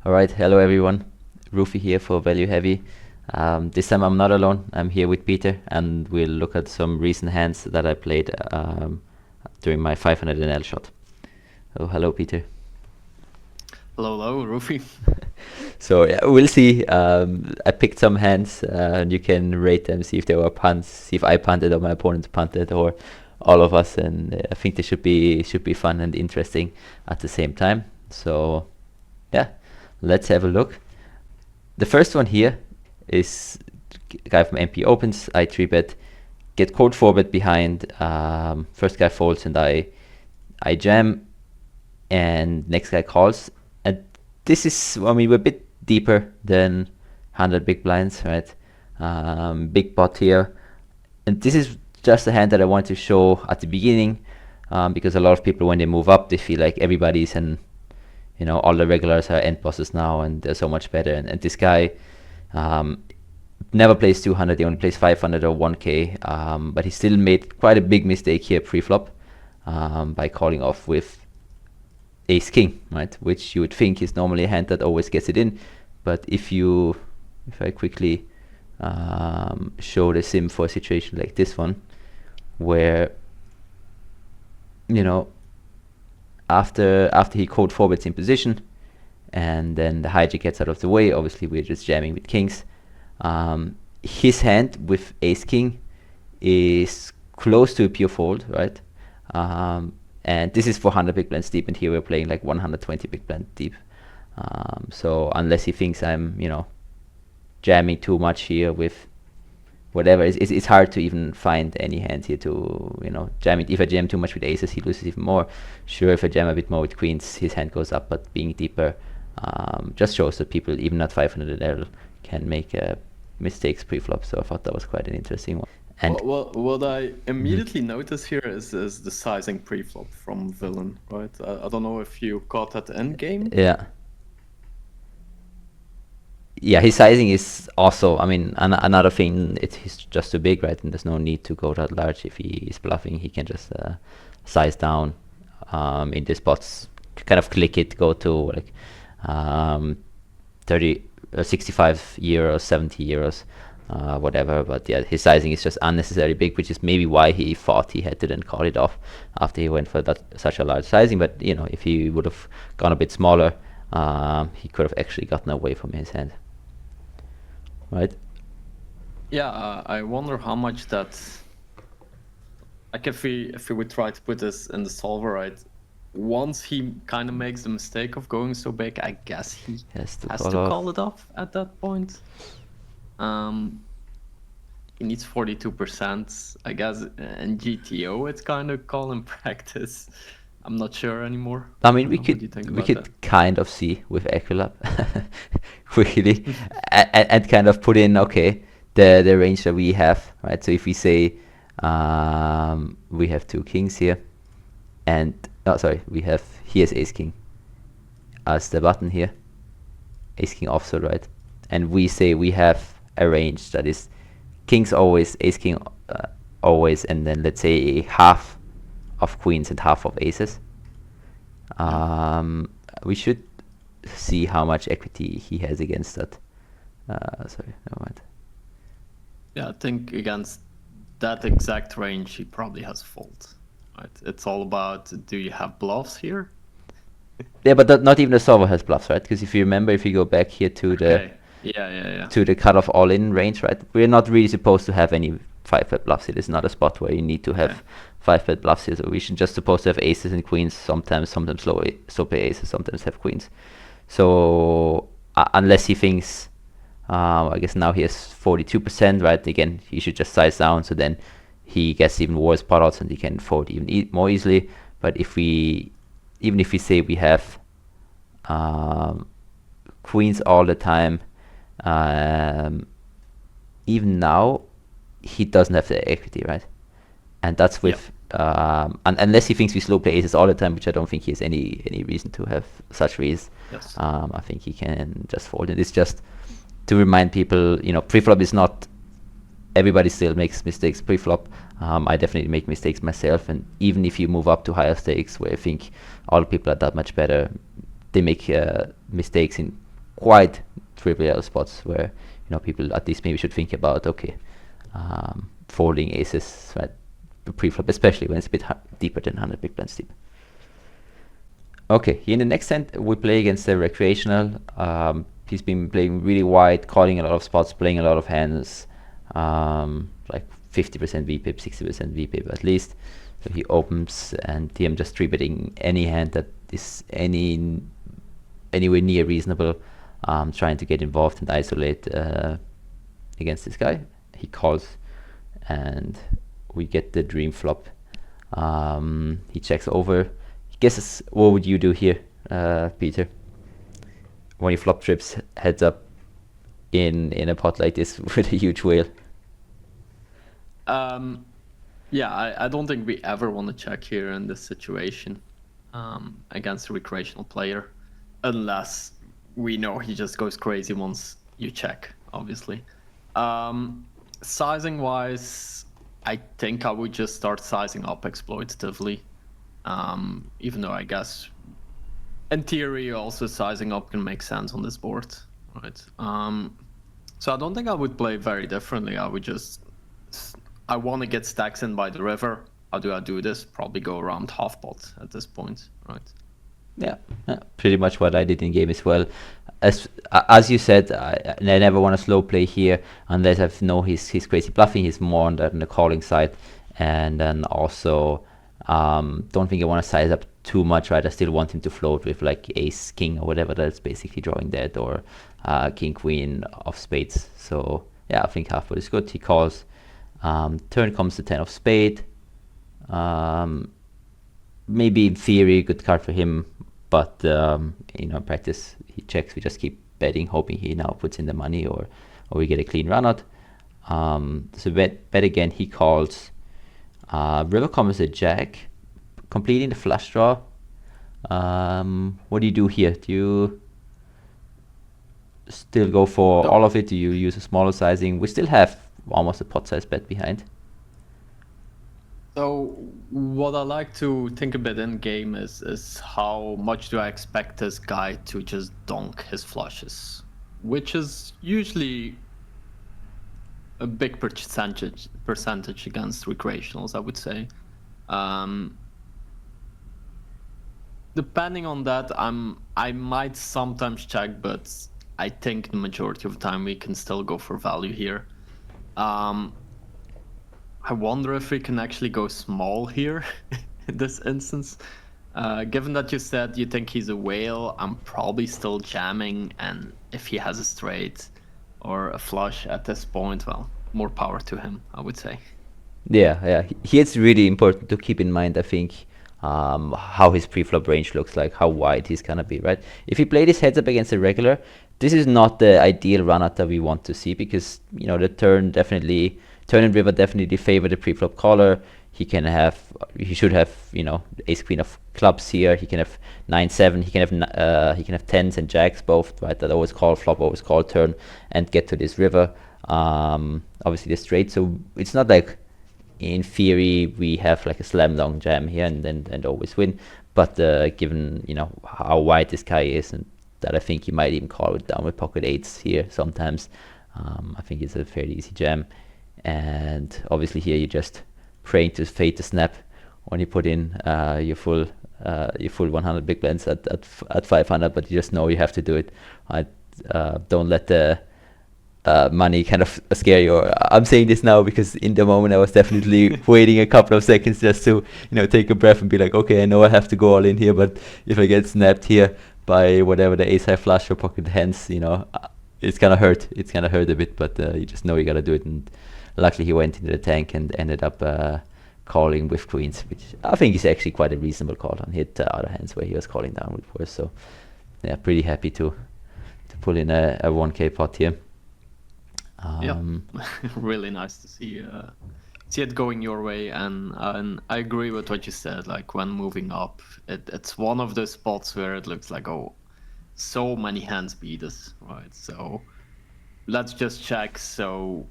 Alright, hello everyone. Rufi here for ValueHeavy. This time I'm not alone. I'm here with Peter, and we'll look at some recent hands that I played during my 500 NL shot. Oh, hello Peter. Hello, Rufi. So yeah, we'll see. I picked some hands, and you can rate them, see if they were punts, see if I punted or my opponent punted, or all of us. And I think they should be fun and interesting at the same time. So yeah, let's have a look. The first one here is guy from MP opens, I 3-bet, get called 4-bet behind. First guy folds and I jam, and next guy calls. And this is, I mean, we're a bit deeper than 100 big blinds, right? Big pot here. And this is just a hand that I want to show at the beginning, because a lot of people, when they move up, they feel like everybody's an, all the regulars are end bosses now and they're so much better. And this guy never plays 200, he only plays 500 or 1k, but he still made quite a big mistake here pre-flop by calling off with ace king, right? Which you would think is normally a hand that always gets it in. But if I quickly show the sim for a situation like this one, where after he called 4-bets in position, and then the hijack gets out of the way, obviously we're just jamming with kings. His hand with ace king is close to a pure fold, right? And this is 400 big blinds deep, and here we're playing like 120 big blind deep. So unless he thinks I'm, jamming too much here with whatever, it's hard to even find any hands here to, jam it. If I jam too much with aces, he loses even more. Sure, if I jam a bit more with queens, his hand goes up, but being deeper just shows that people, even at 500 L, can make mistakes pre-flop. So I thought that was quite an interesting one. And well, what I immediately notice here is the sizing pre-flop from villain, right? I don't know if you caught that end game. Yeah, his sizing is also, I mean, another thing, he's just too big, right? And there's no need to go that large. If he is bluffing, he can just size down in the spots, kind of click it, go to like 65 euros, 70 euros, whatever. But yeah, his sizing is just unnecessarily big, which is maybe why he thought he had to then call it off after he went for such a large sizing. But if he would have gone a bit smaller, he could have actually gotten away from his hand. Right? Yeah, I wonder how much that, like if we would try to put this in the solver, right? Once he kind of makes the mistake of going so big, I guess he has to call it off at that point. He needs 42%, I guess. In GTO, it's kind of call in practice. I'm not sure anymore. I mean, we could kind of see with Equilab quickly and kind of put in, the range that we have, right? So if we say we have two kings here, and here's ace king as the button here, ace king offsuit, right? And we say we have a range that is kings always, ace king always, and then let's say half of queens and half of aces. We should see how much equity he has against that. Sorry, never mind. Yeah, I think against that exact range, he probably has fold. Right? It's all about, do you have bluffs here? Yeah, but not even the solver has bluffs, right? Because if you remember, if you go back here to the to the cutoff all-in range, right? We're not really supposed to have any 5-bet bluffs. It is not a spot where you need to have 5-bet bluffs here. So we should just supposed to have aces and queens. Sometimes slow play aces. Sometimes have queens. So unless he thinks, I guess now he has 42%, right? Again, he should just size down. So then he gets even worse pot odds and he can fold even more easily. But even if we say we have queens all the time, even now he doesn't have the equity, right? And that's with unless he thinks we slow play aces all the time, which I don't think he has any reason to have such reasons. I think he can just fold it. It's just to remind people, pre-flop is not, everybody still makes mistakes pre-flop. I definitely make mistakes myself, and even if you move up to higher stakes where I think all people are that much better, they make mistakes in quite trivial spots where people at least maybe should think about, okay, folding aces, right, pre-flop, especially when it's a bit deeper than 100 big blinds deep. Okay, here in the next hand we play against the recreational. He's been playing really wide, calling a lot of spots, playing a lot of hands, like 50% VPIP, 60% VPIP at least. So he opens and I'm just 3-betting any hand that is anywhere near reasonable, trying to get involved and isolate against this guy. He calls and we get the dream flop. He checks over. He guesses. What would you do here, Peter, when you flop trips heads up in a pot like this with a huge whale? Yeah, I don't think we ever want to check here in this situation against a recreational player, unless we know he just goes crazy once you check, obviously. Sizing wise, I think I would just start sizing up exploitatively, even though I guess in theory also sizing up can make sense on this board, right? So I don't think I would play very differently. I would just, I want to get stacks in by the river. How do I do this? Probably go around half pot at this point, right? Yeah, pretty much what I did in game as well. As you said, I never want to slow play here unless I know he's crazy bluffing. He's more on the calling side, and then also don't think I want to size up too much, right? I still want him to float with like ace king or whatever that's basically drawing dead, or king queen of spades. So yeah, I think half pot is good. He calls. Turn comes the 10 of spade. Maybe in theory good card for him, but in practice he checks. We just keep betting, hoping he now puts in the money, or we get a clean run out. So bet again. He calls. River comes a jack, completing the flush draw. What do you do here? Do you still go for all of it? Do you use a smaller sizing? We still have almost a pot size bet behind. So what I like to think a bit in game is how much do I expect this guy to just donk his flushes, which is usually a big percentage against recreationals, I would say. Depending on that, I might sometimes check, but I think the majority of the time we can still go for value here. I wonder if we can actually go small here in this instance. Given that you said you think he's a whale, I'm probably still jamming, and if he has a straight or a flush at this point, well, more power to him, I would say. Yeah. Here it's really important to keep in mind, I think, how his pre-flop range looks like, how wide he's gonna be, right? If he played his heads up against a regular, this is not the ideal run-out that we want to see, because the turn and river definitely favor the pre-flop caller. He should have ace queen of clubs here. He can have 9-7. He can have tens and jacks both, right? That always call flop, always call turn, and get to this river. Obviously the straight. So it's not like in theory we have like a slam dunk jam here and always win. But given how wide this guy is, and that I think you might even call it down with pocket eights here sometimes, I think it's a fairly easy jam. And obviously here you're just praying to fate to snap when you put in your full 100 big blinds at 500, but you just know you have to do it. Don't let the money kind of scare you. I'm saying this now because in the moment I was definitely waiting a couple of seconds just to take a breath and be like, okay, I know I have to go all in here, but if I get snapped here by whatever the ace high flush or pocket hands, it's gonna hurt. It's gonna hurt a bit, but you just know you gotta do it. And luckily he went into the tank and ended up calling with queens, which I think is actually quite a reasonable call on hit other hands where he was calling down with fours. So yeah, pretty happy to pull in a 1k pot here. Yeah, really nice to see it going your way, and I agree with what you said. Like when moving up, it's one of those spots where it looks like, oh, so many hands beat us, right? So let's just check so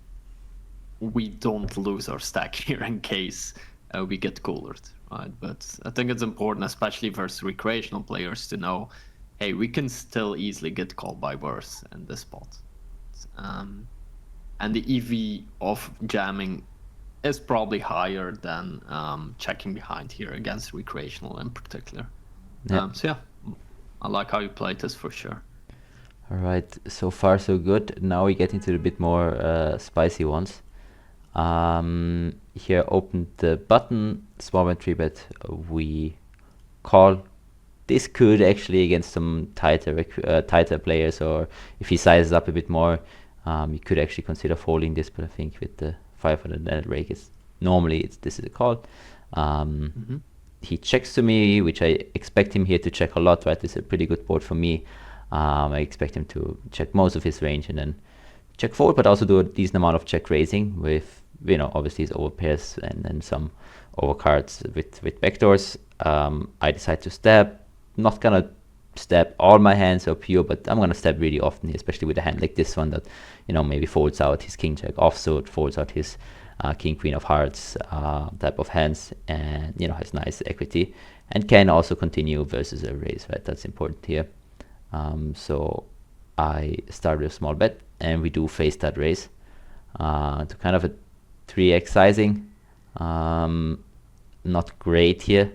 we don't lose our stack here in case we get coolered, right? But I think it's important, especially versus recreational players, to know, hey, we can still easily get called by worse in this spot. And the EV of jamming is probably higher than checking behind here against recreational in particular. Yeah. So yeah, I like how you played this for sure. All right, so far so good. Now we get into the bit more spicy ones. Here, open the button, small blind 3-bet. We call. This could actually against some tighter players, or if he sizes up a bit more, you could actually consider folding this. But I think with the 500 net rake, this is a call. He checks to me, which I expect him here to check a lot. Right, this is a pretty good board for me. I expect him to check most of his range and then check fold, but also do a decent amount of check raising with, obviously his overpairs and then some overcards with backdoors. I decide to stab. Not gonna stab all my hands or pure, but I'm gonna stab really often here, especially with a hand like this one that, maybe folds out his king jack offsuit, folds out his king queen of hearts type of hands, and has nice equity and can also continue versus a raise, right? That's important here. So I start with a small bet, and we do face that raise to kind of a 3x sizing. Not great here,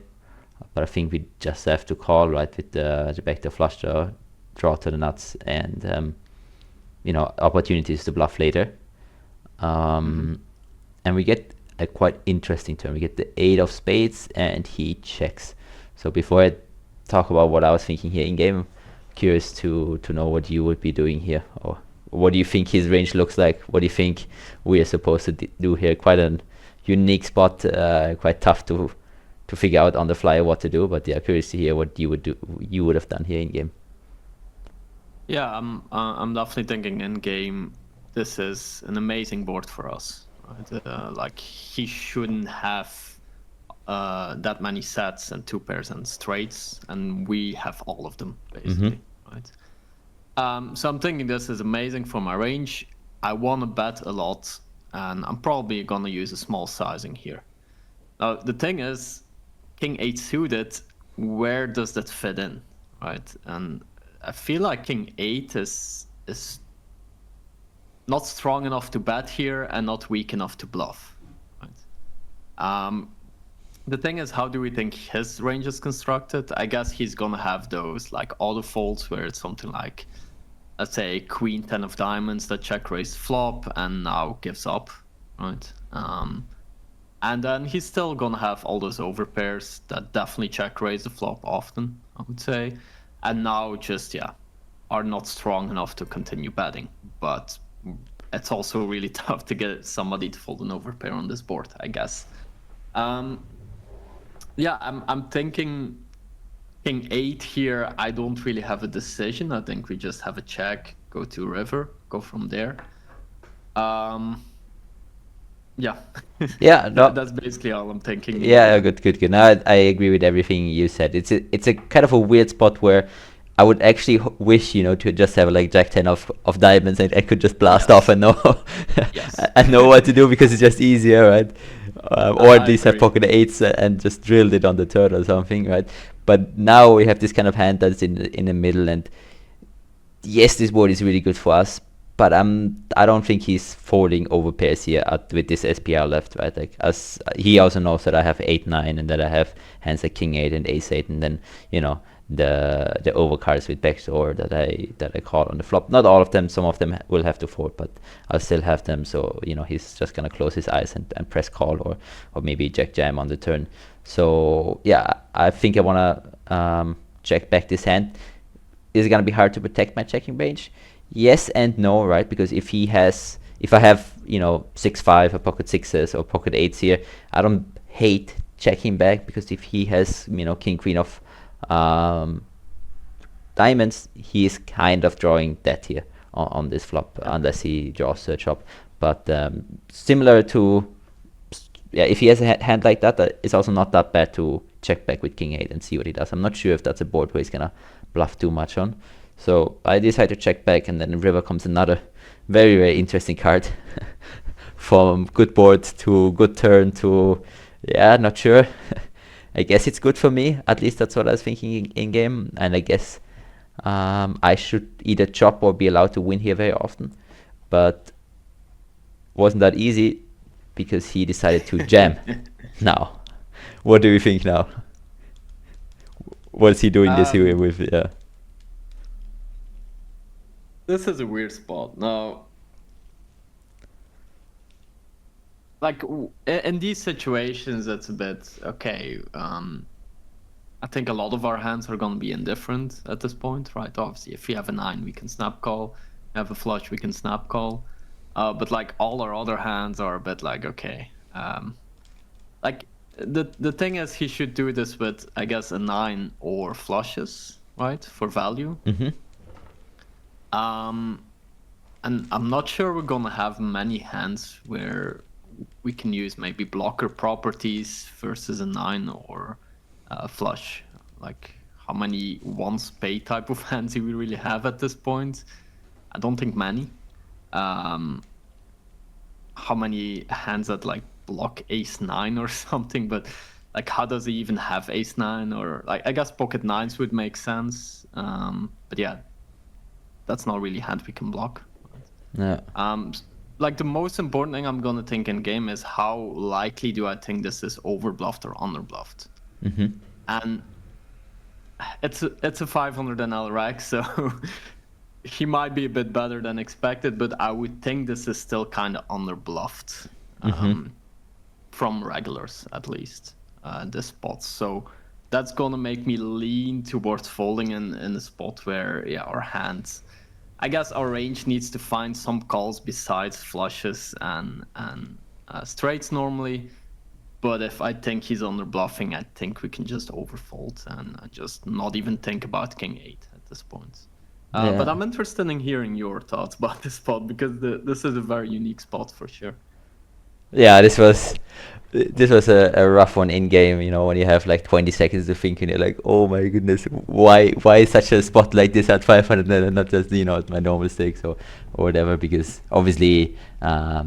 but I think we just have to call, right, with the backdoor flush draw to the nuts, and opportunities to bluff later. And we get a quite interesting turn. We get the 8 of spades, and he checks. So before I talk about what I was thinking here in game, curious to know what you would be doing here, or what do you think his range looks like? What do you think we are supposed to do here? Quite a unique spot, quite tough to figure out on the fly what to do. But yeah, curious to hear what you would have done here in game. Yeah, I'm definitely thinking in game this is an amazing board for us. Right? Like he shouldn't have that many sets and 2 pairs and straights, and we have all of them basically. Right. So I'm thinking this is amazing for my range. I want to bet a lot, and I'm probably gonna use a small sizing here. Now the thing is, King 8 suited, where does that fit in, right? And I feel like King 8 is not strong enough to bet here and not weak enough to bluff, right? The thing is, how do we think his range is constructed? I guess he's gonna have those like auto folds where it's something like, let's say, Queen 10 of diamonds that check raised flop and now gives up, right? And then he's still gonna have all those overpairs that definitely check raise the flop often, I would say, and now just are not strong enough to continue betting. But it's also really tough to get somebody to fold an overpair on this board, I guess. I'm thinking King 8 here. I don't really have a decision. I think we just have a check, go to river, go from there. Yeah, no, that's basically all I'm thinking. Yeah, good. Now I agree with everything you said. It's a kind of a weird spot where I would actually wish, to just have like Jack 10 of diamonds, and I could just blast off and know and know what to do, because it's just easier, right? Or at least have pocket 8s and just drilled it on the turn or something, right? But now we have this kind of hand that's in the middle, and yes, this board is really good for us, but I don't think he's folding over pairs here with this SPR left, right? Like, as he also knows that I have 8-9 and that I have hands like King 8 and Ace 8, and then the overcards with backdoor that I call on the flop. Not all of them. Some of them will have to fold, but I'll still have them. So he's just gonna close his eyes and press call, or maybe jack jam on the turn. So yeah, I think I wanna check back this hand. Is it gonna be hard to protect my checking range? Yes and no, right? Because if I have 6-5 or pocket 6s or pocket 8s here, I don't hate checking back, because if he has king queen of diamonds, he is kind of drawing that here on this flop, unless he draws search up. But similar to if he has a hand like that, it's also not that bad to check back with king 8 and see what he does. I'm not sure if that's a board where he's gonna bluff too much on. So I decide to check back, and then in river comes another very, very interesting card. From good board to good turn to, not sure. I guess it's good for me. At least that's what I was thinking in game. And I guess I should either chop or be allowed to win here very often, but wasn't that easy because he decided to jam. Now, what do you think now? What's he doing this here with? Yeah. This is a weird spot. Now, like in these situations, it's a bit okay. I think a lot of our hands are going to be indifferent at this point, right? Obviously, if we have a 9, we can snap call. Have a flush, we can snap call. But like all our other hands are a bit like, okay. Like the thing is, he should do this with, I guess, a 9 or flushes, right? For value. Mm-hmm. And I'm not sure we're going to have many hands where we can use maybe blocker properties versus a 9 or flush. Like how many once pay type of hands do we really have at this point? I don't think many. How many hands that like block ace 9 or something, but like how does he even have ace 9? Or like I guess pocket 9s would make sense. But yeah, that's not really a hand we can block. Yeah. Like the most important thing I'm gonna think in game is how likely do I think this is overbluffed or underbluffed? Mm-hmm. And it's a 500 NL rack, so he might be a bit better than expected, but I would think this is still kind of underbluffed from regulars at least this spot. So that's gonna make me lean towards folding in a spot where our hands. I guess our range needs to find some calls besides flushes and straights normally. But if I think he's under bluffing, I think we can just overfold and just not even think about king 8 at this point. But I'm interested in hearing your thoughts about this spot because this is a very unique spot for sure. Yeah, this was a rough one in game, you know, when you have like 20 seconds to think and you're like, oh my goodness, why is such a spot like this at 500 and not just, you know, at my normal stakes or whatever, because obviously I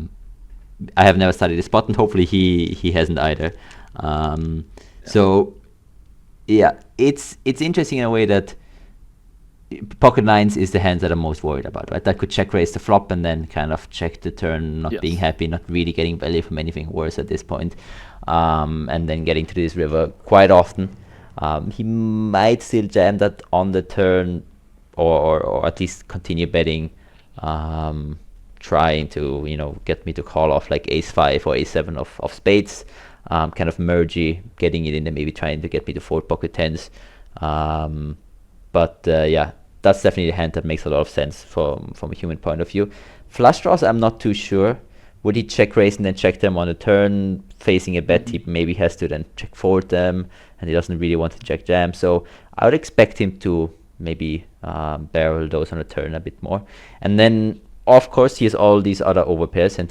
have never studied this spot and hopefully he hasn't either. So yeah, it's interesting in a way that pocket 9s is the hands that I'm most worried about, right? That could check raise the flop and then kind of check the turn, not being happy, not really getting value from anything worse at this point, and then getting to this river quite often. He might still jam that on the turn, or at least continue betting, trying to, you know, get me to call off like ace 5 or ace 7 of spades, kind of mergy, getting it in there, maybe trying to get me to fold pocket 10s. But yeah, that's definitely a hand that makes a lot of sense from a human point of view. Flush draws, I'm not too sure. Would he check raise and then check them on the turn, facing a bet? He maybe has to then check forward them, and he doesn't really want to check jam. So I would expect him to maybe barrel those on the turn a bit more. And then, of course, he has all these other overpairs, and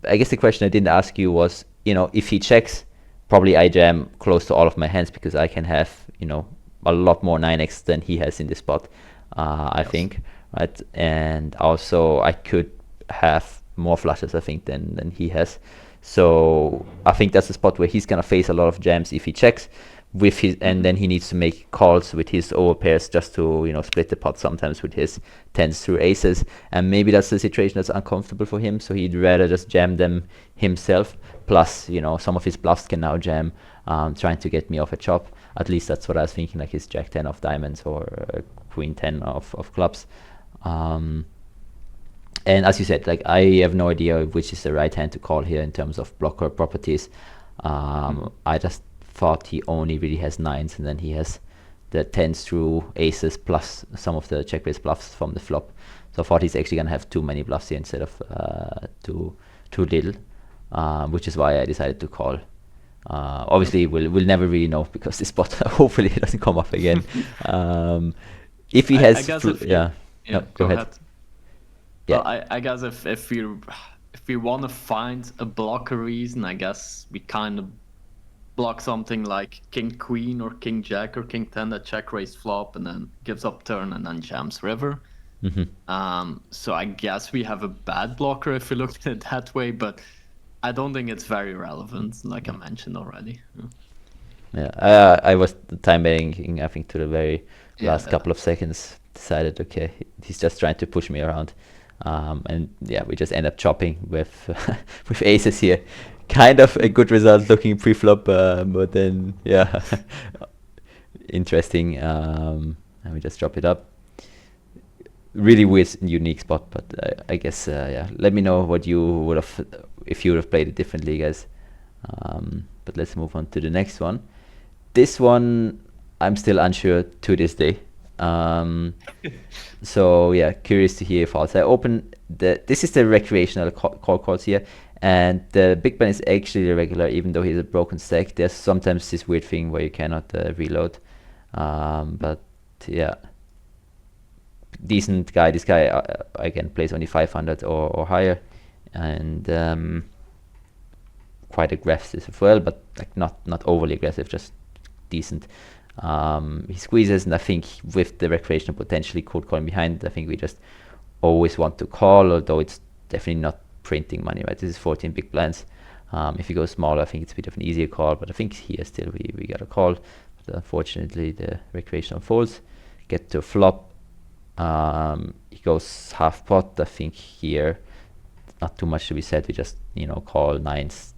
I guess the question I didn't ask you was, you know, if he checks, probably I jam close to all of my hands because I can have, you know, a lot more 9x than he has in this spot, I think, right? And also I could have more flushes, I think, than he has. So I think that's a spot where he's gonna face a lot of jams if he checks with his, and then he needs to make calls with his overpairs just to, you know, split the pot sometimes with his 10s through aces. And maybe that's the situation that's uncomfortable for him, so he'd rather just jam them himself. Plus, you know, some of his bluffs can now jam, trying to get me off a chop. At least that's what I was thinking, like his jack 10 of diamonds or queen 10 of clubs. And as you said, like I have no idea which is the right hand to call here in terms of blocker properties. I just thought he only really has 9s, and then he has the 10s through aces plus some of the check raise bluffs from the flop. So I thought he's actually gonna have too many bluffs here instead of too little, which is why I decided to call. Obviously we'll never really know because this spot hopefully it doesn't come up again. If he has, go ahead. Yeah, well, I guess if we want to find a blocker reason, I guess we kind of block something like king queen or king jack or king 10 that check raise flop and then gives up turn and then jams river. So I guess we have a bad blocker if we look at it that way, but I don't think it's very relevant, like I mentioned already. Yeah, I was time betting, I think, to the very last Yeah. couple of seconds. Decided, okay, he's just trying to push me around, and yeah, we just end up chopping with with aces here. Kind of a good result looking pre-flop, but then yeah, interesting. And we just drop it up. Really weird, unique spot, but I guess yeah. Let me know what you would have if you would have played it differently, guys. But let's move on to the next one. This one, I'm still unsure to this day. So yeah, curious to hear your thoughts. I open this is the recreational call course here, and the big blind is actually the regular, even though he's a broken stack. There's sometimes this weird thing where you cannot reload. But yeah, decent guy. This guy again plays only 500 or higher, and quite aggressive as well, but like not overly aggressive, just decent. He squeezes, and I think with the recreational potentially cold calling behind, I think we just always want to call, although it's definitely not printing money, right? This is 14 big blinds. If you go smaller, I think it's a bit of an easier call, but I think here still we got a call. But unfortunately, the recreational folds. Get to flop. He goes half pot. I think here, not too much to be said. We just call nines,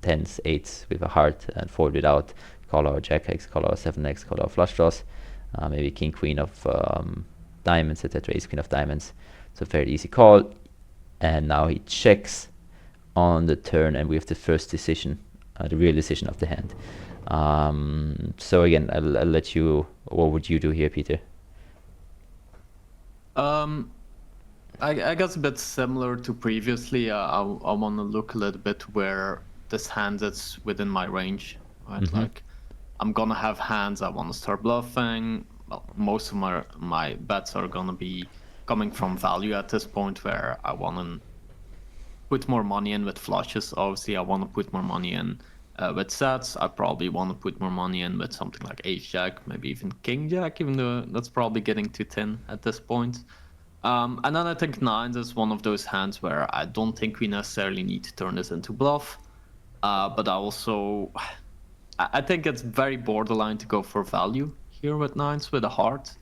tens, eights with a heart and fold it out. Call our jack X, call our 7x, call our flush draws, maybe king queen of diamonds, etc. Ace queen of diamonds. So very easy call. And now he checks on the turn, and we have the first decision, the real decision of the hand. So again, I'll let you. What would you do here, Peter? I guess a bit similar to previously. I want to look a little bit where this hand is within my range, right? Like, I'm gonna have hands I want to start bluffing. Well, most of my bets are gonna be coming from value at this point, where I want to put more money in with flushes. Obviously, I want to put more money in with sets. I probably want to put more money in with something like ace jack, maybe even king jack, even though that's probably getting too thin at this point. And then I think nines is one of those hands where I don't think we necessarily need to turn this into bluff. But I think it's very borderline to go for value here with nines with a heart.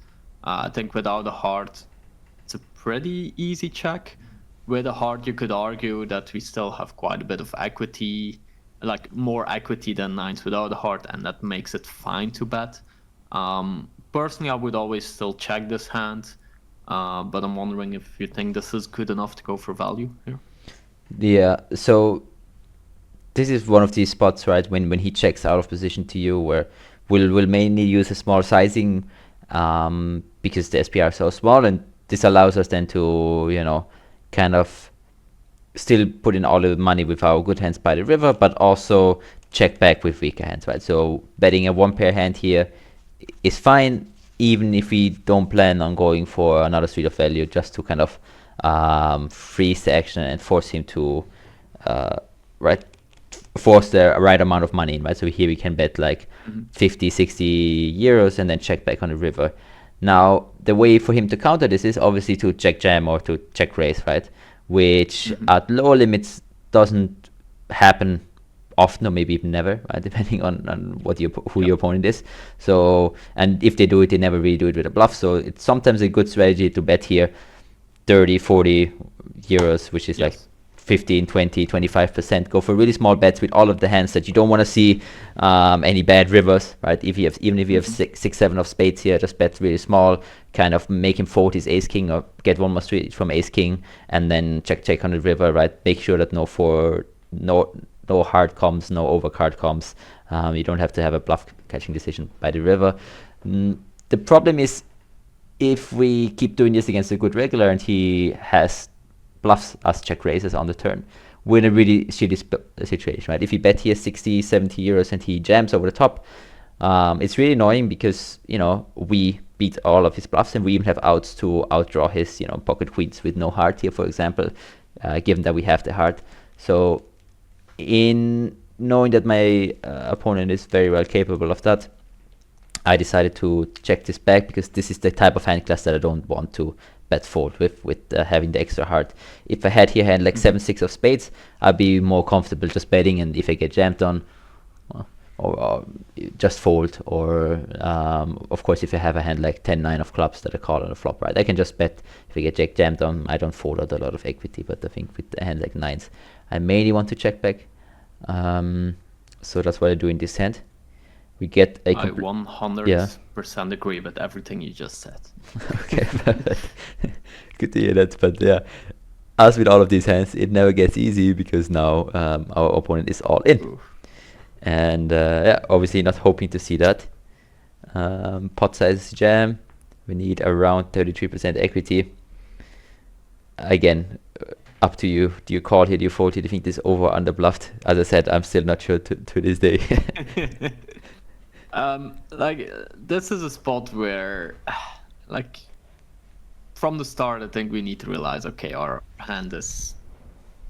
I think without a heart, it's a pretty easy check. With a heart, you could argue that we still have quite a bit of equity, like more equity than nines without a heart, and that makes it fine to bet. Personally, I would always still check this hand, but I'm wondering if you think this is good enough to go for value here. Yeah, so this is one of these spots, right, when he checks out of position to you, where we'll mainly use a small sizing because the SPR is so small, and this allows us then to kind of still put in all the money with our good hands by the river, but also check back with weaker hands, right? So betting a one pair hand here is fine, even if we don't plan on going for another street of value, just to kind of freeze the action and force him to force the right amount of money in, right? So here we can bet like 50, 60 euros and then check back on the river. Now, the way for him to counter this is obviously to check jam or to check raise, right? Which at lower limits doesn't happen often, or maybe even never, right? Depending on what who your opponent is. So, and if they do it, they never really do it with a bluff. So it's sometimes a good strategy to bet here 30, 40 euros, which is like 15, 20, 25%. Go for really small bets with all of the hands that you don't want to see any bad rivers, right? Even if you have six, seven of spades here, just bet really small, kind of make him fold his ace king or get one more street from ace king, and then check on the river, right? Make sure that no hard comes, no overcard comes. You don't have to have a bluff catching decision by the river. The problem is if we keep doing this against a good regular and he has bluffs us check raises on the turn, we're in a really shitty situation, right? If you bet here 60, 70 euros and he jams over the top, it's really annoying because, we beat all of his bluffs and we even have outs to outdraw his, pocket queens with no heart here, for example, given that we have the heart. So in knowing that my opponent is very well capable of that, I decided to check this back because this is the type of hand class that I don't want to bet fold with having the extra heart. If I had here hand like 7-6 of spades, I'd be more comfortable just betting, and if I get jammed on, well, or just fold, or of course if I have a hand like 10-9 of clubs that I call on the flop, right, I can just bet. If I get jack jammed on, I don't fold out a lot of equity, but I think with a hand like nines, I mainly want to check back. So that's what I do in this hand. We get a I 100% agree with everything you just said. Okay, good to hear that. But yeah, as with all of these hands, it never gets easy because now our opponent is all in. Oof. And yeah, obviously not hoping to see that. Pot size jam. We need around 33% equity. Again, up to you. Do you call here? Do you fold here? Do you think this is over or under bluffed? As I said, I'm still not sure to this day. Like this is a spot where, like, from the start, I think we need to realize, okay, our hand is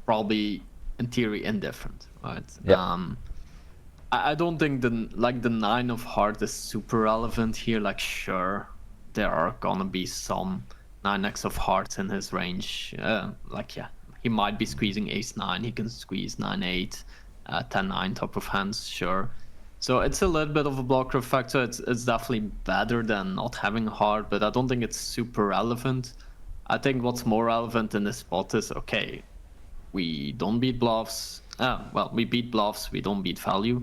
probably in theory indifferent, right? Yeah. I don't think the nine of heart is super relevant here. Like, sure, there are gonna be some 9x of hearts in his range. Like, yeah, he might be squeezing ace 9. He can squeeze 9-8, 10-9 top of hands, sure. So it's a little bit of a blocker factor. It's definitely better than not having a heart, but I don't think it's super relevant. I think what's more relevant in this spot is, okay, we don't beat bluffs. Well, we beat bluffs, we don't beat value.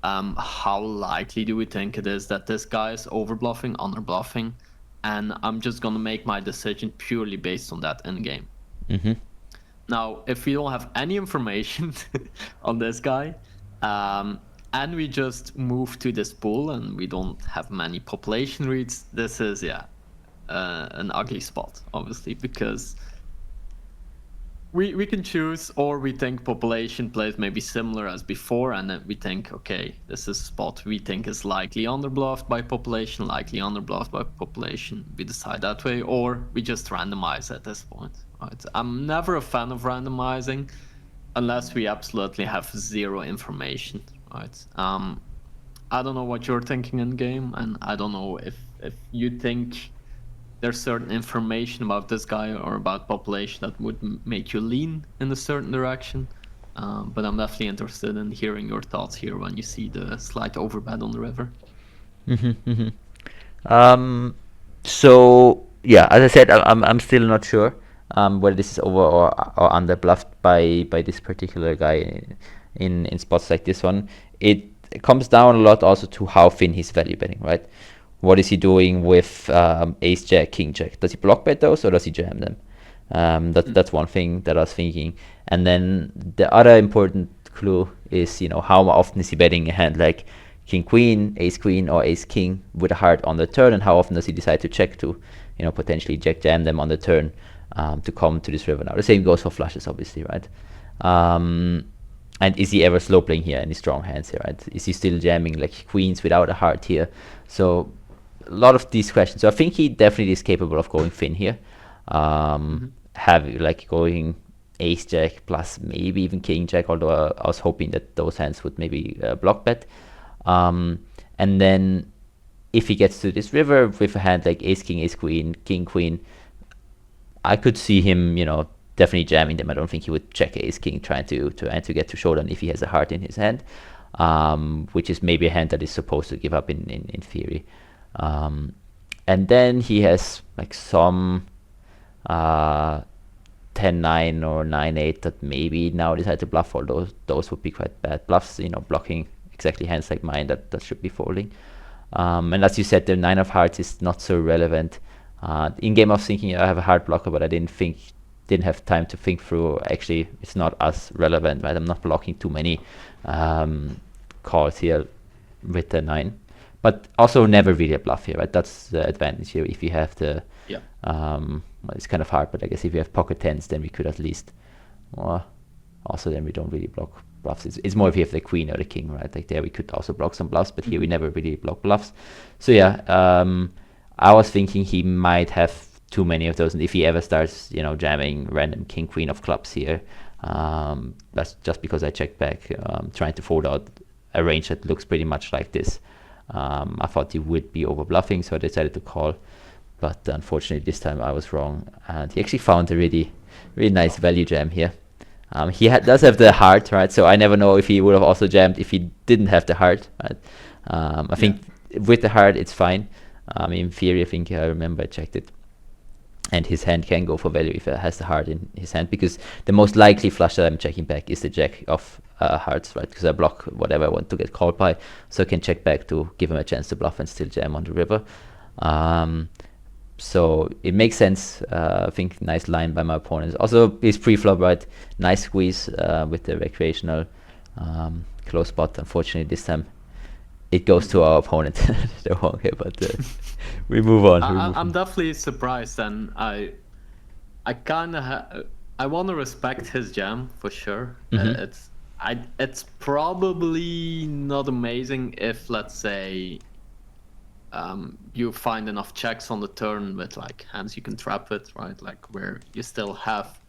How likely do we think it is that this guy is overbluffing, underbluffing? And I'm just gonna make my decision purely based on that in game. Mm-hmm. Now, if we don't have any information on this guy, and we just move to this pool and we don't have many population reads, this is, yeah, an ugly spot, obviously, because we can choose, or we think population plays maybe similar as before, and then we think, okay, this is a spot we think is likely underbluffed by population, likely underbluffed by population. We decide that way, or we just randomize at this point. Right? I'm never a fan of randomizing unless we absolutely have zero information. Right? I don't know what you're thinking in game, and I don't know if you think there's certain information about this guy or about population that would make you lean in a certain direction. But I'm definitely interested in hearing your thoughts here when you see the slight overbet on the river. Mm-hmm, mm-hmm. So yeah, as I said, I'm still not sure whether this is over or under bluffed by this particular guy in spots like this one. It comes down a lot also to how thin he's value betting, right? What is he doing with ace jack, king jack? Does he block bet those or does he jam them? That's one thing that I was thinking. And then the other important clue is, how often is he betting a hand like king queen, ace queen, or ace king with a heart on the turn, and how often does he decide to check to, potentially jack jam them on the turn to come to this river. Now the same goes for flushes, obviously, right? And is he ever slow playing here? Any strong hands here, right? Is he still jamming like queens without a heart here? So a lot of these questions. So I think he definitely is capable of going thin here. Have like going ace jack plus maybe even king jack, although I was hoping that those hands would maybe block bet. And then if he gets to this river with a hand like ace king, ace queen, king queen, I could see him, definitely jamming them. I don't think he would check ace king trying to get to showdown if he has a heart in his hand, which is maybe a hand that is supposed to give up in theory. And then he has like some 10-9 or 9-8 that maybe now decide to bluff, although those would be quite bad bluffs, blocking exactly hands like mine that should be folding. And as you said, the 9 of hearts is not so relevant. In game I was thinking I have a hard blocker, but I didn't have time to think through. Actually, it's not as relevant, right? I'm not blocking too many calls here with the 9, but also never really a bluff here, right? That's the advantage here. If you have the well, it's kind of hard, but I guess if you have pocket tens, then we could at least. Also, then we don't really block bluffs. It's more if you have the queen or the king, right? Like there we could also block some bluffs, but here we never really block bluffs. So yeah, I was thinking he might have too many of those, and if he ever starts, jamming random king queen of clubs here, that's just because I checked back, trying to fold out a range that looks pretty much like this. I thought he would be over bluffing, so I decided to call, but unfortunately this time I was wrong, and he actually found a really nice value jam here. Does have the heart, right? So I never know if he would have also jammed if he didn't have the heart, right? I think with the heart it's fine. In theory, I think I remember I checked it, and his hand can go for value if it has the heart in his hand, because the most likely flush that I'm checking back is the jack of hearts, right? Because I block whatever I want to get called by, so I can check back to give him a chance to bluff and still jam on the river. So it makes sense. I think nice line by my opponents. Also, his pre-flop, right? Nice squeeze with the recreational close spot. Unfortunately, this time it goes to our opponent. Okay, but we move on. I'm definitely surprised, and I kind of I want to respect his jam for sure. It's probably not amazing if, let's say, you find enough checks on the turn with like hands you can trap it, right? Like where you still have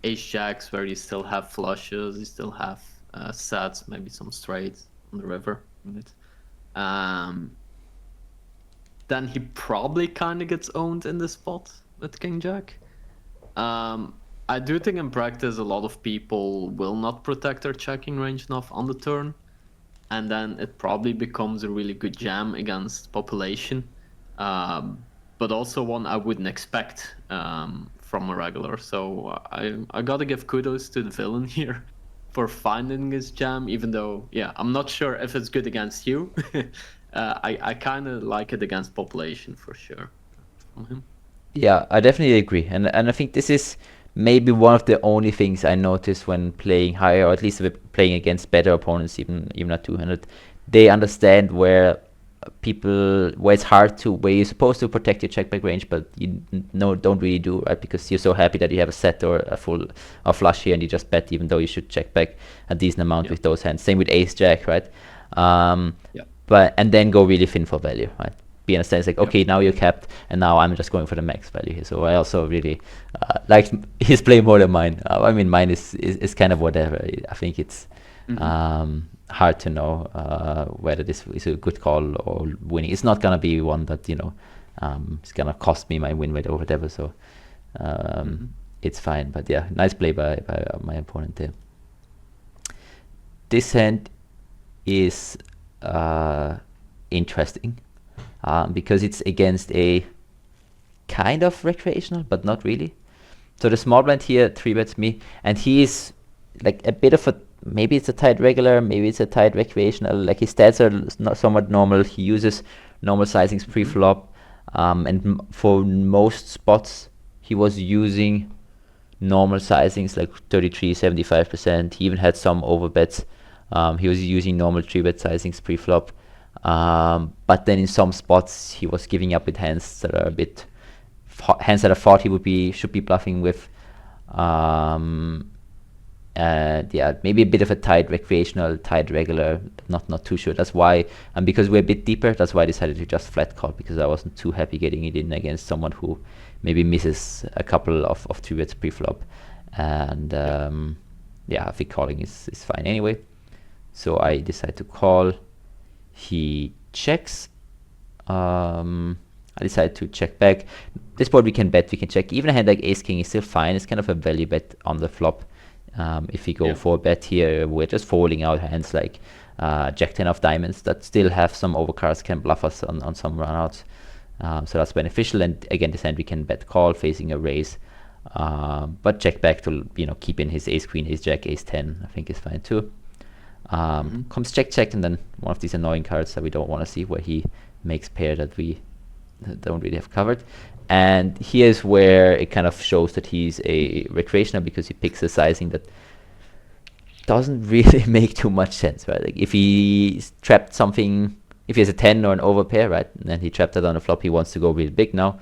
ace jacks, where you still have flushes, you still have sets, maybe some straights on the river, right? Then he probably kind of gets owned in this spot with king jack. I do think in practice a lot of people will not protect their checking range enough on the turn, and then it probably becomes a really good jam against population, but also one I wouldn't expect from a regular. So I gotta give kudos to the villain here for finding his jam, even though, yeah, I'm not sure if it's good against you. I kind of like it against population for sure from him. Yeah, I definitely agree, and I think this is maybe one of the only things I notice when playing higher, or at least playing against better opponents, even at 200. They understand where it's hard to, where you're supposed to protect your check back range, but you don't really do, right? Because you're so happy that you have a set or a full or flush here, and you just bet even though you should check back a decent amount with those hands. Same with ace jack, right? But and then go really thin for value, right? Be understand, it's like, okay, now you're capped, and now I'm just going for the max value here. So I also really like his play more than mine. I mean, mine is kind of whatever. I think it's hard to know whether this is a good call or winning. It's not gonna be one that it's gonna cost me my win rate or whatever. So it's fine. But yeah, nice play by my opponent there. This hand is interesting. Because it's against a kind of recreational, but not really. So the small blind here 3-bets me, and he's like a bit of a, maybe it's a tight regular, maybe it's a tight recreational. Like his stats are somewhat normal. He uses normal sizings pre-flop, and for most spots he was using normal sizings like 33, 75%. He even had some overbets. He was using normal 3-bet sizings pre-flop. But then in some spots he was giving up with hands that are a bit hands that I thought he should be bluffing with. And yeah, maybe a bit of a tight recreational, tight regular, not too sure. That's why, and because we're a bit deeper, that's why I decided to just flat call, because I wasn't too happy getting it in against someone who maybe misses a couple of 2-bets pre-flop. And yeah, I think calling is fine anyway. So I decide to call. He checks. I decide to check back. This board we can bet, we can check. Even a hand like ace king is still fine. It's kind of a value bet on the flop. If we go for a bet here, we're just folding out hands like jack 10 of diamonds that still have some overcards, can bluff us on some runouts. So that's beneficial. And again, this hand we can bet call facing a raise, but check back to keep in his ace queen, ace jack, ace 10. I think is fine too. Comes check, and then one of these annoying cards that we don't want to see, where he makes pair that we don't really have covered. And here's where it kind of shows that he's a recreational, because he picks a sizing that doesn't really make too much sense, right? Like if he trapped something, if he has a 10 or an overpair, right, and then he trapped it on the flop, he wants to go really big now,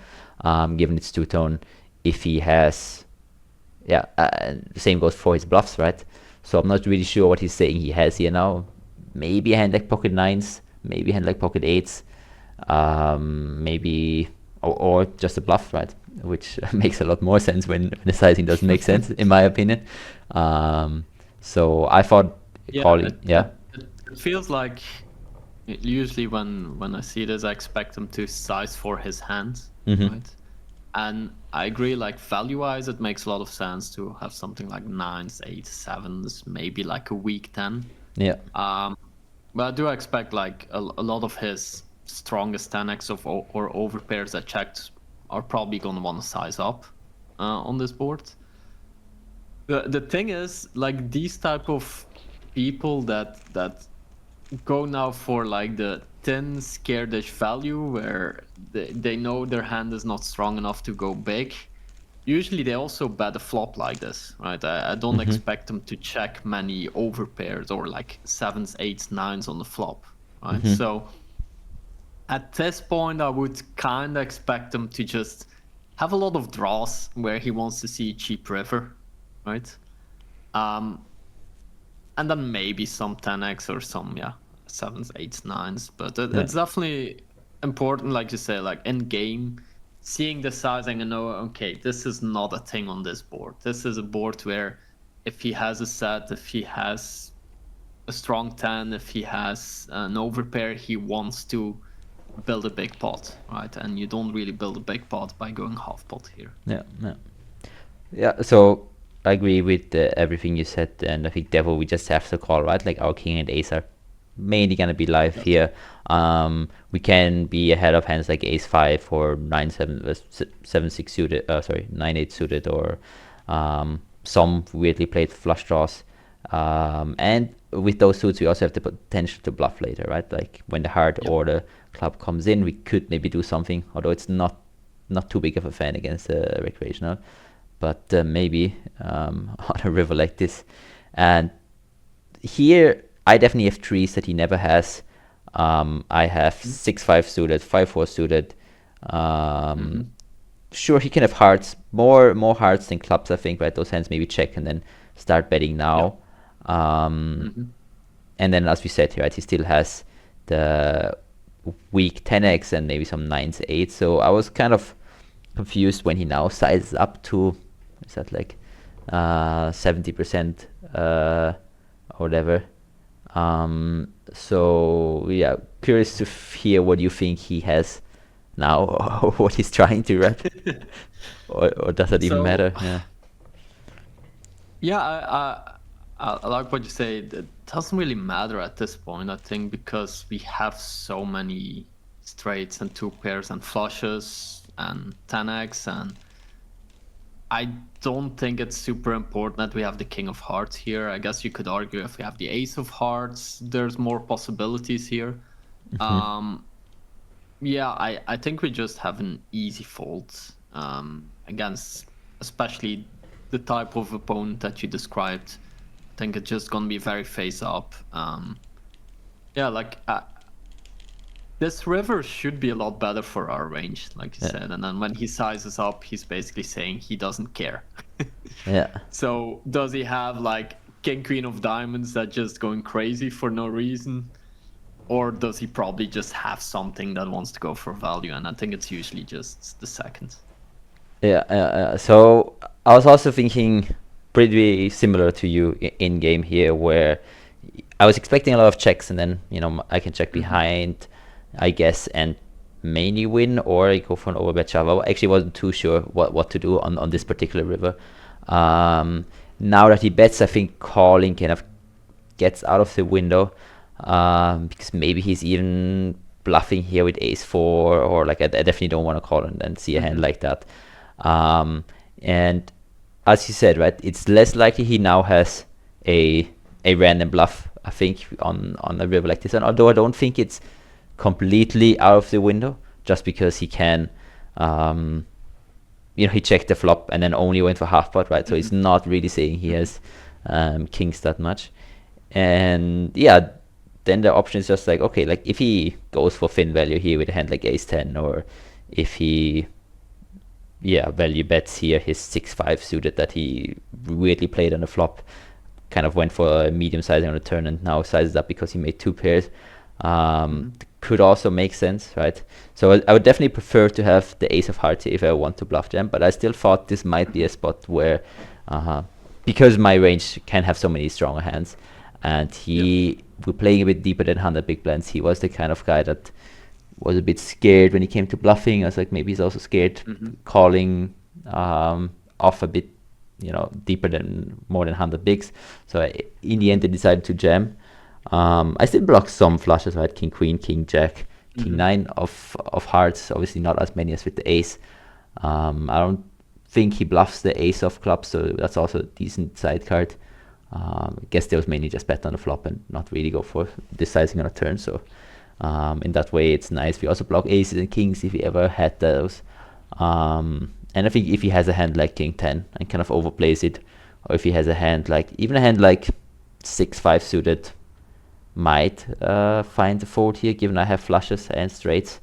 given it's two-tone. If he has, the same goes for his bluffs, right? So I'm not really sure what he's saying he has here now. Maybe a hand like pocket 9s, maybe a hand like pocket 8s, maybe, or just a bluff, right? Which makes a lot more sense when the sizing doesn't make sense, in my opinion. So I thought calling, It feels like usually when I see this, I expect him to size for his hands, right? And I agree, like value-wise, it makes a lot of sense to have something like 9s, 8s, 7s, maybe like a weak 10. Yeah. But I do expect like a lot of his strongest 10x or overpairs that checked are probably going to want to size up on this board. The thing is, like these type of people that go now for like the 10 scaredish value where they know their hand is not strong enough to go big. Usually they also bet a flop like this, right? I don't expect them to check many overpairs or like 7s, 8s, 9s on the flop, right? So at this point, I would kind of expect them to just have a lot of draws where he wants to see cheap river, right? And then maybe some 10x or some 7s, 8s, 9s. But it's definitely important, like you say, like in game, seeing the sizing and know, okay, this is not a thing on this board. This is a board where if he has a set, if he has a strong 10, if he has an overpair, he wants to build a big pot, right? And you don't really build a big pot by going half pot here. Yeah, so I agree with everything you said, and I think devil we just have to call, right? Like our king and ace are mainly gonna be live here. We can be ahead of hands like ace 5 or 9-7 7-6 suited, 9-8 suited, or some weirdly played flush draws. And with those suits we also have the potential to bluff later, right? Like when the heart or the club comes in, we could maybe do something, although it's not too big of a fan against the recreational. But maybe on a river like this. And here, I definitely have trees that he never has. I have 6-5 suited, 5-4 suited. Sure, he can have hearts, more hearts than clubs, I think, right? Those hands maybe check and then start betting now. And then, as we said here, right, he still has the weak 10x and maybe some 9s, 8s. So I was kind of confused when he now sizes up to, is that like 70% or whatever. So yeah, curious to hear what you think he has now, or what he's trying to rep, or does it even matter? I like what you say. It doesn't really matter at this point, I think, because we have so many straights and 2 pairs and flushes and 10x, and I don't think it's super important that we have the king of hearts here. I guess you could argue if we have the ace of hearts, there's more possibilities here. I think we just have an easy fold against especially the type of opponent that you described. I think it's just gonna be very face up. This river should be a lot better for our range, like you said. And then when he sizes up, he's basically saying he doesn't care. So does he have like king, queen of diamonds that just going crazy for no reason? Or does he probably just have something that wants to go for value? And I think it's usually just the second. So I was also thinking pretty similar to you in game here, where I was expecting a lot of checks, and then I can check behind, I guess, and mainly win, or I go for an overbet shove. I actually wasn't too sure what to do on this particular river. Now that he bets, I think calling kind of gets out of the window, because maybe he's even bluffing here with ace 4, or like I definitely don't want to call and see a hand like that. And as you said, right, it's less likely he now has a random bluff, I think, on a river like this. And although I don't think it's completely out of the window, just because he can, he checked the flop and then only went for half pot, right? So he's not really saying he has kings that much. And then the option is just like, okay, like if he goes for thin value here with a hand like ace 10, or if he value bets here his 6-5 suited that he weirdly played on the flop, kind of went for a medium sizing on the turn and now sizes up because he made 2 pairs, could also make sense, right? So I would definitely prefer to have the ace of hearts if I want to bluff jam, but I still thought this might be a spot where, because my range can have so many stronger hands, and we're playing a bit deeper than 100 big blinds, he was the kind of guy that was a bit scared when he came to bluffing. I was like, maybe he's also scared calling off a bit, deeper than more than 100 bigs. So in the end, they decided to jam. I still blocked some flushes. I had king queen, king jack, king nine of hearts. Obviously not as many as with the ace. I don't think he bluffs the ace of clubs, so that's also a decent side card. I guess they was mainly just bet on the flop and not really go for decising on a turn. So in that way, it's nice. We also block aces and kings if he ever had those. And I think if he has a hand like king 10 and kind of overplays it, or if he has a hand like, even a hand like 6-5 suited, might find a fold here, given I have flushes and straights,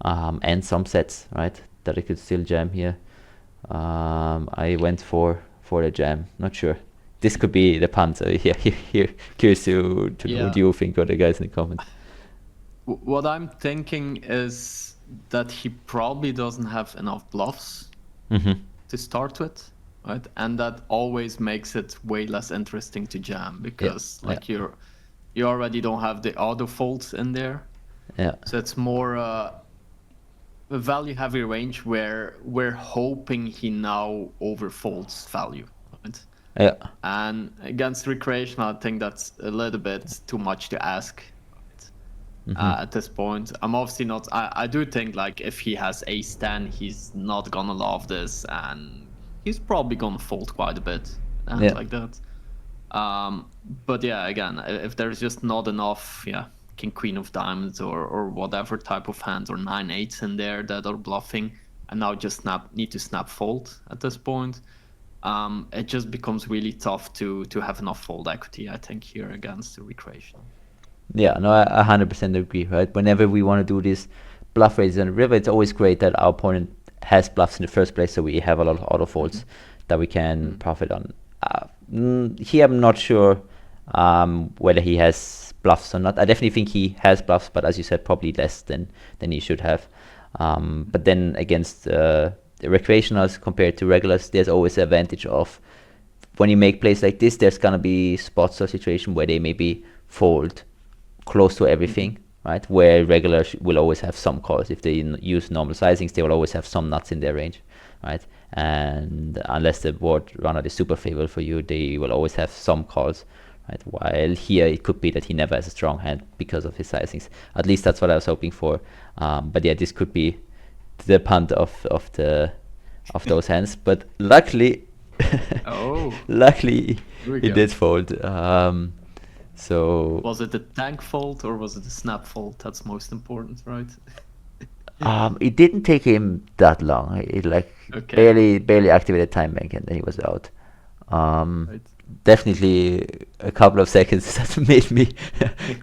and some sets, right, that I could still jam here. I went for the jam. Not sure. This could be the punt. So here, curious to know what you think, or the guys in the comments. What I'm thinking is that he probably doesn't have enough bluffs to start with, right? And that always makes it way less interesting to jam, because you already don't have the auto folds in there. Yeah. So it's more a value heavy range where we're hoping he now overfolds value, right? Yeah. And against recreation, I think that's a little bit too much to ask. At this point, I'm obviously not. I do think like if he has ace 10, he's not gonna love this, and he's probably gonna fold quite a bit like that. But yeah, again, if there's just not enough, king queen of diamonds or whatever type of hands, or 9-8s in there that are bluffing, and now just need to snap fold at this point, it just becomes really tough to have enough fold equity, I think, here against the recreation. Yeah, no, I 100% agree, right? Whenever we want to do this bluff raises on the river, it's always great that our opponent has bluffs in the first place, so we have a lot of auto folds that we can profit on. Here I'm not sure whether he has bluffs or not. I definitely think he has bluffs, but as you said, probably less than he should have. But then against the recreationals compared to regulars, there's always the advantage of when you make plays like this, there's gonna be spots or situation where they maybe fold close to everything, right? Where regulars will always have some calls. If they use normal sizings, they will always have some nuts in their range, right? And unless the board runner is super favorable for you, they will always have some calls, right? While here it could be that he never has a strong hand because of his sizings. At least that's what I was hoping for. But yeah, this could be the punt of those hands. But luckily, luckily he did fold. So was it a tank fold or was it a snap fold? That's most important, right? It didn't take him that long. It barely activated time bank, and then he was out. Definitely a couple of seconds that made me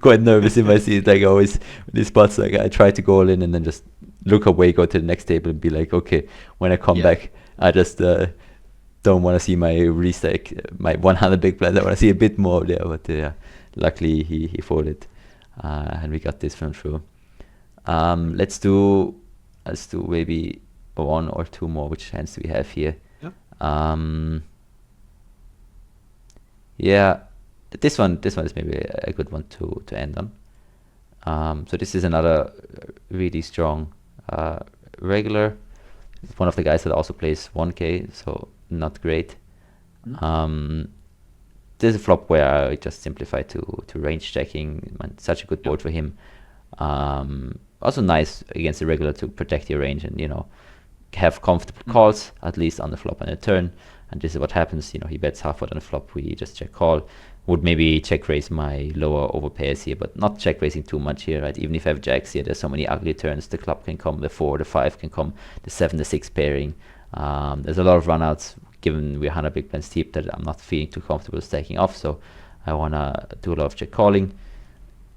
quite nervous in my seat. Like always with these spots, like I try to go all in and then just look away, go to the next table, and be like, okay, when I come back, I just don't want to see my restack, my 100 big blinds. I want to see a bit more there, but luckily he folded, and we got this one through. Let's do maybe one or two more. Which hands do we have here? Yeah, this one is maybe a good one to end on. So this is another really strong regular. It's one of the guys that also plays 1K, so not great. There's a flop where I just simplify to range checking. Such a good board for him. Also nice against the regular to protect your range and have comfortable calls at least on the flop and the turn. And this is what happens. He bets half pot on the flop. We just check call. Would maybe check raise my lower overpairs here, but not check raising too much here, right? Even if I have jacks here, there's so many ugly turns. The club can come, the 4, the 5 can come, the 7, the 6 pairing. There's a lot of runouts given we're 100 big blinds deep that I'm not feeling too comfortable stacking off, so I want to do a lot of check calling.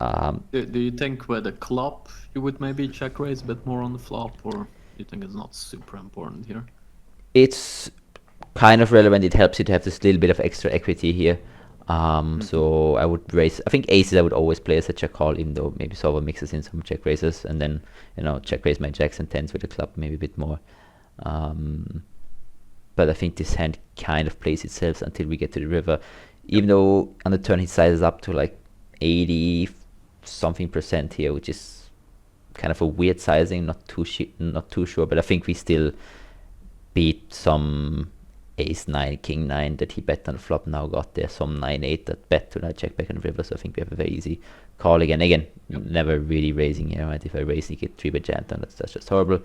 Do you think with a club you would maybe check raise a bit more on the flop, or do you think it's not super important here? It's kind of relevant. It helps you to have this little bit of extra equity here. So I would raise, I think aces I would always play as a check call, even though maybe solver mixes in some check raises, and then check raise my jacks and 10s with the club maybe a bit more. But I think this hand kind of plays itself until we get to the river. Even though on the turn he sizes up to like 80 something % here, which is kind of a weird sizing, not too sure, but I think we still beat some ace 9, king 9 that he bet on the flop, now got there some 9-8 that bet to that check back and river, so I think we have a very easy call again. Never really raising here, right? If I raise, you get 3-bet jam down, that's just horrible.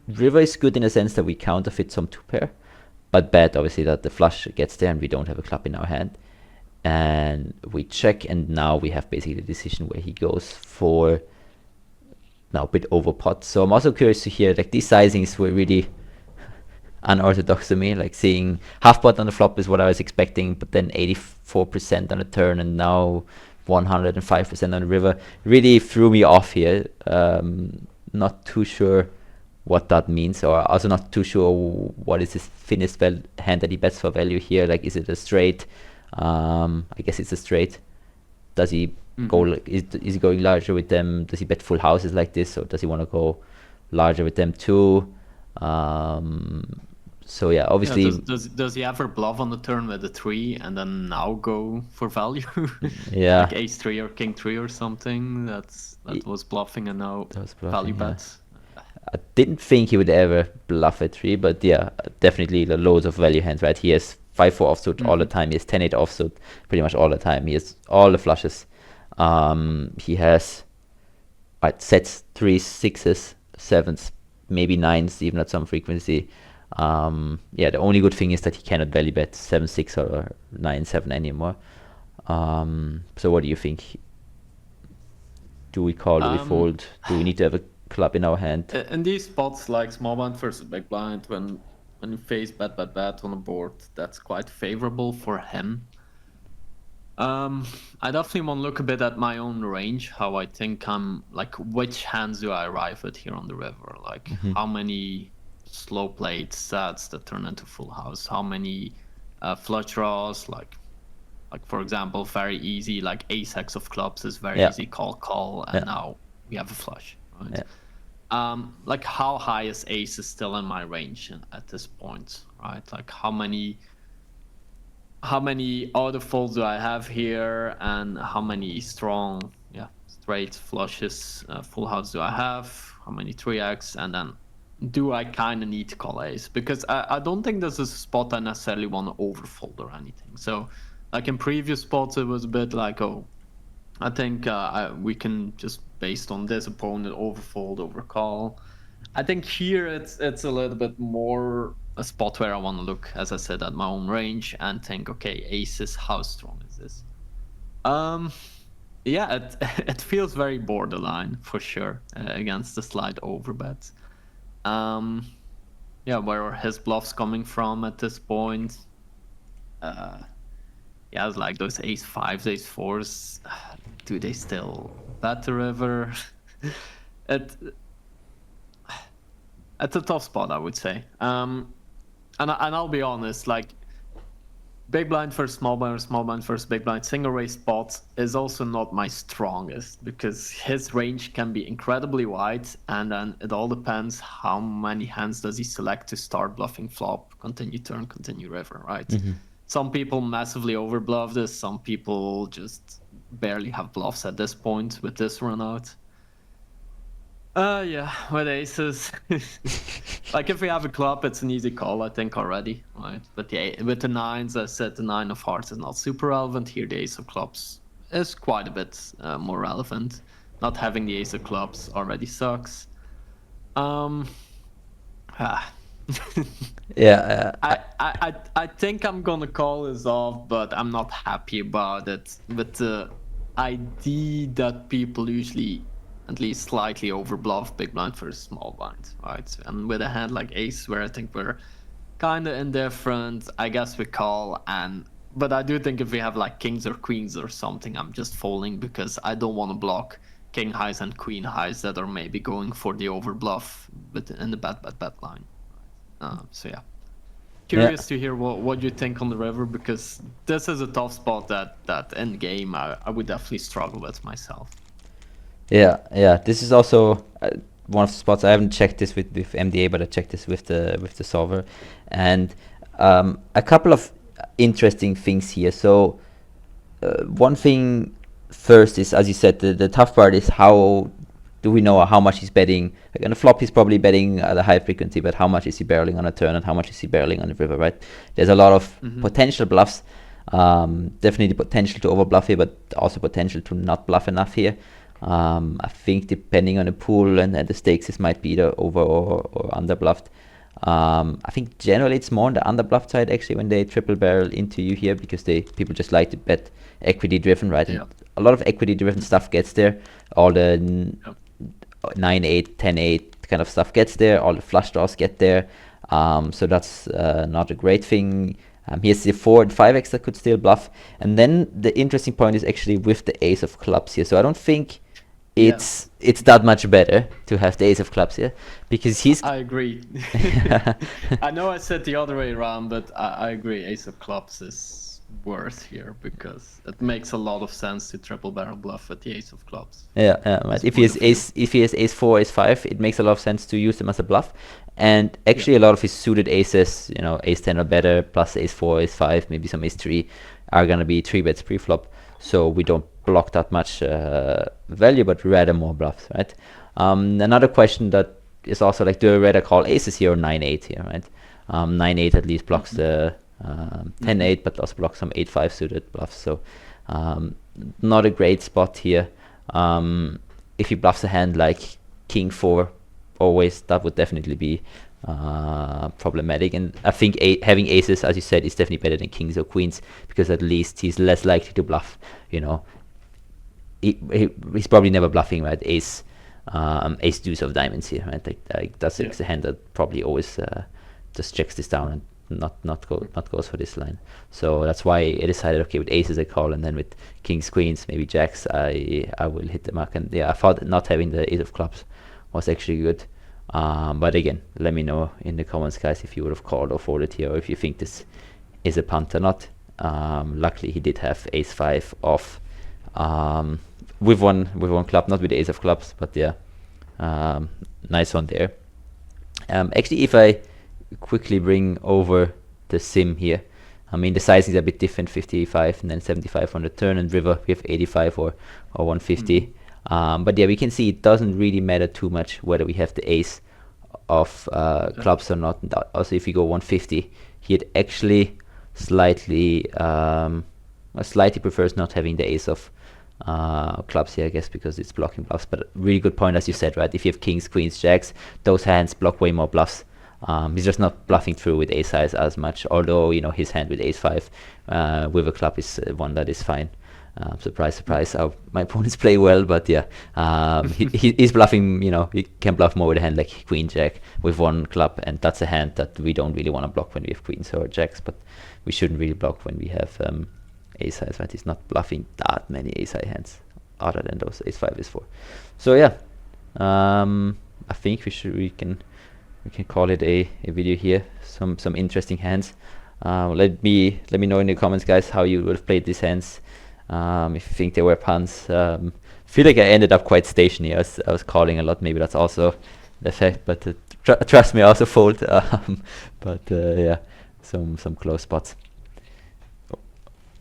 River is good in the sense that we counterfeit some 2-pair, but bad obviously that the flush gets there and we don't have a club in our hand. And we check, and now we have basically the decision where he goes for now a bit over pot. So I'm also curious to hear, like, these sizings were really unorthodox to me. Like, seeing half pot on the flop is what I was expecting, but then 84% on the turn and now 105% on the river really threw me off here. Not too sure what that means, or also not too sure what is his finished hand that he bets for value here. Like, is it a straight? I guess it's a straight. Does he go? Is he going larger with them? Does he bet full houses like this, or does he want to go larger with them too? So yeah, obviously. Yeah, does he ever bluff on the turn with a 3 and then now go for value? Yeah, like ace 3 or king 3 or something. That was bluffing and now value bets. I didn't think he would ever bluff a 3, but yeah, definitely the loads of value hands, right? He has 5-4 offsuit all the time. He has 10-8 offsuit pretty much all the time. He has all the flushes. He has sets 3s, 6s, 7s, maybe 9s, even at some frequency. Yeah, the only good thing is that he cannot value bet 7-6 or 9-7 anymore. So what do you think? Do we call? Do we fold? Do we need to have a club in our hand? In these spots, like small blind versus big blind, when you face bet on the board, that's quite favorable for him. I definitely want to look a bit at my own range, how I think I'm, like, which hands do I arrive at here on the river? Like, how many slow played sets that turn into full house? How many flush draws? Like for example, very easy, like ace x of clubs is very easy, call, and now we have a flush, right? Like, how high is ace is still in my range at this point, right? Like, how many auto folds do I have here, and how many strong straight flushes, full house do I have? How many 3x? And then do I kind of need to call ace? Because I don't think this is a spot I necessarily want to overfold or anything. So, like in previous spots, it was a bit like, oh, I think we can just, based on this opponent, overfold, overcall. I think here it's a little bit more a spot where I want to look, as I said, at my own range and think, okay, aces, how strong is this? Yeah, it feels very borderline for sure against the slight overbet. Yeah, where are his bluffs coming from at this point? Yeah, it's like those ace 5s, ace 4s. Do they still bet the river? It's a tough spot, I would say. And I'll be honest, like, big blind versus small blind or small blind versus big blind single raise spot is also not my strongest, because his range can be incredibly wide, and then it all depends how many hands does he select to start bluffing flop, continue turn, continue river, right? Some people massively overbluff this, some people just barely have bluffs at this point with this run out. Yeah, with aces. Like, if we have a club, it's an easy call, I think, already, right? But with the 9s, I said the 9 of hearts is not super relevant. Here, the ace of clubs is quite a bit more relevant. Not having the ace of clubs already sucks. Yeah. I think I'm gonna call this off, but I'm not happy about it. With the idea that people usually at least slightly overbluff big blind versus small blind, right? And with a hand like ace, where I think we're kind of indifferent, I guess we call. But I do think if we have like kings or queens or something, I'm just folding, because I don't want to block king highs and queen highs that are maybe going for the overbluff in the bet line. So yeah, curious to hear what you think on the river, because this is a tough spot that end game I would definitely struggle with myself. Yeah. This is also one of the spots. I haven't checked this with MDA, but I checked this with the solver, and a couple of interesting things here. So one thing first is, as you said, the tough part is how do we know how much he's betting? Like on a flop, he's probably betting at a high frequency, but how much is he barreling on a turn and how much is he barreling on the river, right? There's a lot of potential bluffs. Definitely potential to overbluff here, but also potential to not bluff enough here. I think depending on the pool and the stakes, this might be either over or under bluffed. I think generally it's more on the under bluffed side actually when they triple barrel into you here, because people just like to bet equity driven, right? Yeah. And a lot of equity driven stuff gets there. All the 9-8, 10-8 kind of stuff gets there. All the flush draws get there. So that's not a great thing. Here's the 4 and 5x that could still bluff. And then the interesting point is actually with the ace of clubs here. So I don't think it's that much better to have the ace of clubs here, because he's... I agree. I know I said the other way around, but I agree. Ace of clubs is worse here because it makes a lot of sense to triple barrel bluff with the ace of clubs. Right. If he has ace 4, ace 5, it makes a lot of sense to use them as a bluff. And actually, a lot of his suited aces, ace 10 or better, plus ace 4, ace 5, maybe some ace 3, are gonna be 3 bets pre-flop. So we don't block that much value, but rather more bluffs, right? Another question that is also like, do I rather call aces here or 9-8 here, right? 9-8 at least blocks the 10-8, but also blocks some 8-5 suited bluffs. So not a great spot here. If he bluffs a hand like king 4, always, that would definitely be problematic. And I think having aces, as you said, is definitely better than kings or queens, because at least he's less likely to bluff. He's probably never bluffing, right? Ace deuce of diamonds here, right? Like that's a hand that probably always just checks this down and not goes for this line. So that's why I decided, okay, with aces I call, and then with kings, queens, maybe jacks, I will hit the mark. And I thought not having the ace of clubs was actually good. But again, let me know in the comments, guys, if you would have called or folded here, or if you think this is a punt or not. Luckily, he did have ace 5 off with one club, not with the ace of clubs, but nice one there. Actually, if I quickly bring over the sim here, I mean the sizing is a bit different, 55 and then 75 on the turn, and river we have 85 or 150. But we can see it doesn't really matter too much whether we have the ace of clubs or not. And also, if you go 150, he actually slightly prefers not having the ace of clubs here, I guess, because it's blocking bluffs. But really good point, as you said, right? If you have kings, queens, jacks, those hands block way more bluffs. He's just not bluffing through with ace size as much, although his hand with ace 5 with a club is one that is fine. Surprise, surprise, my opponents play well, but he's bluffing. He can bluff more with a hand like queen jack with one club, and that's a hand that we don't really want to block when we have queens or jacks, but we shouldn't really block when we have ace size, right? He's not bluffing that many ace high hands other than those ace 5, ace 4. So I think we can call it a video here. Some interesting hands. Let me know in the comments, guys, how you would have played these hands. If you think they were punts. Feel like I ended up quite stationary. I was calling a lot. Maybe that's also the fact, but trust me, I also fold. Some close spots.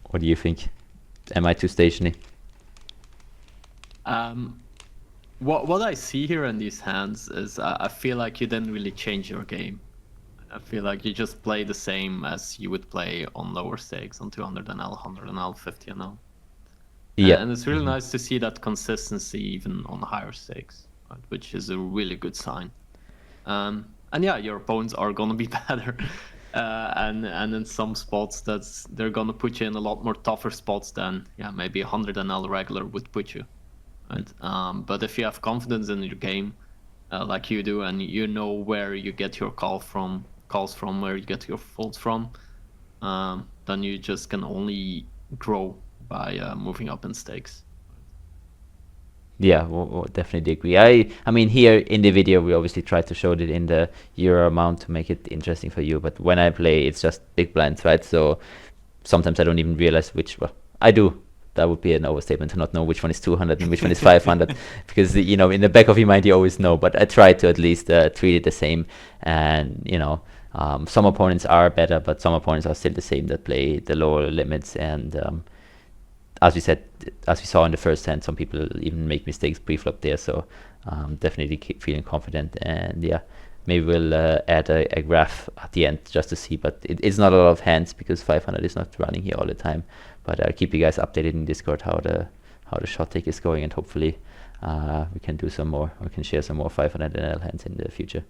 What do you think? Am I too stationary? What I see here in these hands is I feel like you didn't really change your game. I feel like you just play the same as you would play on lower stakes, on 200 NL, 100 NL, 50 NL. Yeah. And it's really nice to see that consistency even on higher stakes, right? Which is a really good sign. And your opponents are gonna be better. And in some spots they're gonna put you in a lot more tougher spots than maybe 100 NL regular would put you. Right? But if you have confidence in your game, like you do, and you know where you get your calls from, where you get your folds from, then you just can only grow by moving up in stakes. Yeah, we'll definitely agree. I mean, here in the video, we obviously try to show it in the euro amount to make it interesting for you. But when I play, it's just big blinds, right? So sometimes I don't even realize well, I do. That would be an overstatement to not know which one is 200 and which one is 500, because in the back of your mind you always know. But I try to at least treat it the same. And some opponents are better, but some opponents are still the same that play the lower limits. And as we said, as we saw in the first hand, some people even make mistakes pre-flop there. So definitely keep feeling confident. And yeah, maybe we'll add a graph at the end just to see. But it's not a lot of hands because 500 is not running here all the time. But I'll keep you guys updated in Discord how the shot take is going, and hopefully we can do some more. We can share some more 500 NL hands in the future.